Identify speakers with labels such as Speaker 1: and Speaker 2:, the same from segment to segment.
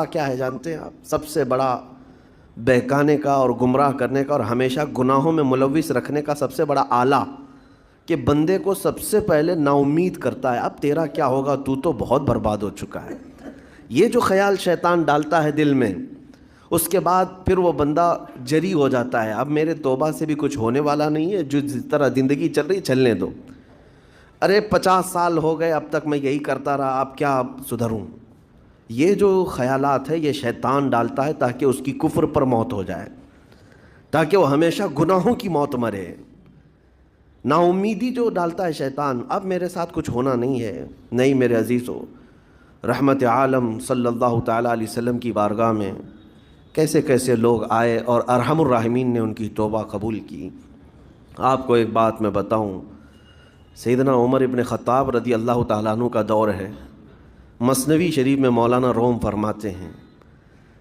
Speaker 1: کیا ہے جانتے ہیں آپ؟ سب سے بڑا بہکانے کا اور گمراہ کرنے کا اور ہمیشہ گناہوں میں ملوث رکھنے کا سب سے بڑا آلہ کہ بندے کو سب سے پہلے نا امید کرتا ہے، اب تیرا کیا ہوگا، تو بہت برباد ہو چکا ہے۔ یہ جو خیال شیطان ڈالتا ہے دل میں، اس کے بعد پھر وہ بندہ جری ہو جاتا ہے، اب میرے توبہ سے بھی کچھ ہونے والا نہیں ہے، جو جس طرح زندگی چل رہی چلنے دو، ارے 50 سال ہو گئے اب تک میں یہی کرتا رہا، اب کیا سدھروں۔ یہ جو خیالات ہے یہ شیطان ڈالتا ہے تاکہ اس کی کفر پر موت ہو جائے، تاکہ وہ ہمیشہ گناہوں کی موت مرے۔ نا امیدی جو ڈالتا ہے شیطان، اب میرے ساتھ کچھ ہونا نہیں ہے۔ نہیں میرے عزیزو، رحمت عالم صلی اللہ تعالیٰ علیہ وسلم کی بارگاہ میں کیسے کیسے لوگ آئے اور ارحم الراحمین نے ان کی توبہ قبول کی۔ آپ کو ایک بات میں بتاؤں، سیدنا عمر ابن خطاب رضی اللہ تعالیٰ عنہ کا دور ہے۔ مثنوی شریف میں مولانا روم فرماتے ہیں،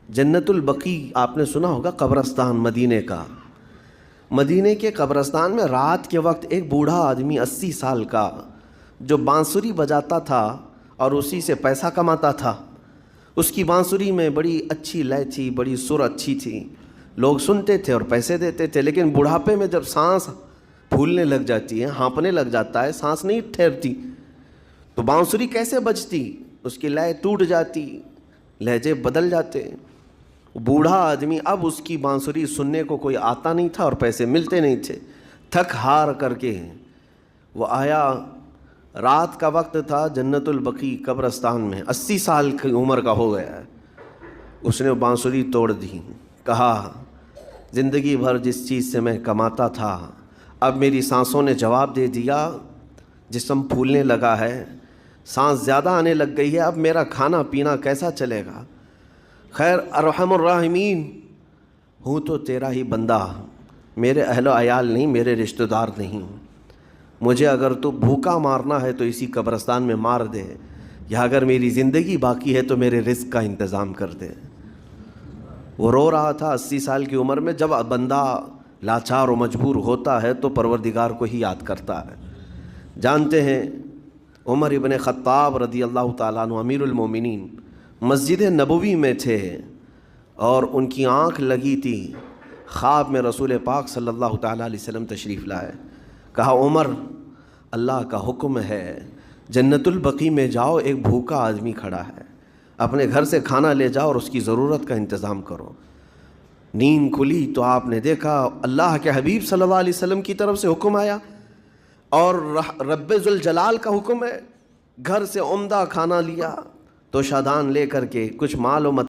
Speaker 1: جنت البقیع آپ نے سنا ہوگا، قبرستان مدینے کا، مدینے کے قبرستان میں رات کے وقت ایک بوڑھا آدمی 80 سال کا جو بانسری بجاتا تھا اور اسی سے پیسہ کماتا تھا، اس کی بانسری میں بڑی اچھی لے تھی، بڑی سر اچھی تھی، لوگ سنتے تھے اور پیسے دیتے تھے، لیکن بڑھاپے میں جب سانس پھولنے لگ جاتی ہے، ہانپنے لگ جاتا ہے، سانس نہیں ٹھہرتی، تو بانسری کیسے بجتی، اس کی لے ٹوٹ جاتی، لہجے بدل جاتے۔ بوڑھا آدمی، اب اس کی بانسری سننے کو کوئی آتا نہیں تھا اور پیسے ملتے نہیں تھے، تھک ہار کر کے وہ آیا، رات کا وقت تھا، جنت البقیع قبرستان میں، 80 سال کی عمر کا ہو گیا ہے، اس نے بانسری توڑ دی، کہا زندگی بھر جس چیز سے میں کماتا تھا اب میری سانسوں نے جواب دے دیا، جسم پھولنے لگا ہے، سانس زیادہ آنے لگ گئی ہے، اب میرا کھانا پینا کیسا چلے گا؟ خیر ارحم الراحمین ہوں تو تیرا ہی بندہ، میرے اہل و عیال نہیں، میرے رشتہ دار نہیں، مجھے اگر تو بھوکا مارنا ہے تو اسی قبرستان میں مار دے، یا اگر میری زندگی باقی ہے تو میرے رزق کا انتظام کر دے۔ وہ رو رہا تھا 80 سال کی عمر میں۔ جب بندہ لاچار و مجبور ہوتا ہے تو پروردگار کو ہی یاد کرتا ہے۔ جانتے ہیں عمر ابن خطاب رضی اللہ تعالیٰ عنہ امیر المومنین مسجد نبوی میں تھے اور ان کی آنکھ لگی تھی، خواب میں رسول پاک صلی اللہ تعالیٰ علیہ وسلم تشریف لائے، کہا عمر اللہ کا حکم ہے جنت البقیع میں جاؤ، ایک بھوکا آدمی کھڑا ہے، اپنے گھر سے کھانا لے جاؤ اور اس کی ضرورت کا انتظام کرو۔ نیند کھلی تو آپ نے دیکھا اللہ کے حبیب صلی اللہ علیہ وسلم کی طرف سے حکم آیا اور رب ذوالجلال کا حکم ہے، گھر سے عمدہ کھانا لیا تو شادان لے کر کے کچھ مال و